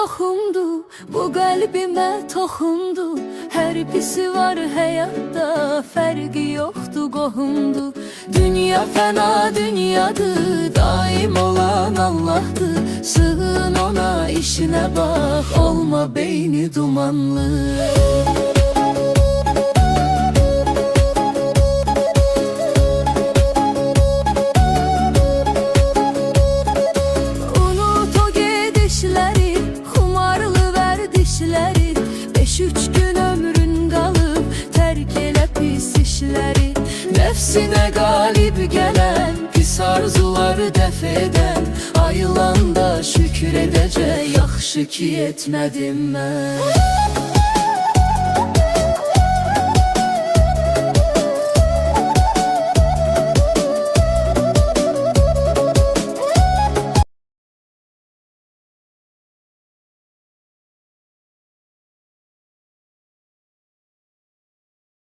toxundu, bu qəlbimə toxundu. Hər pisi var həyatda, fərqi yoxdur, qohumdu. Dünya fəna dünyadır, daim olan Allahdır. Sığın ona, işinə bax, olma beyni dumanlı. Beş-üç gün ömrün qalıb, tərk elə pis işləri. Nəfsinə qalib gələn, pis arzuları dəf edən. Ayılanda şükür edəcək, yaxşı ki etmədim mən.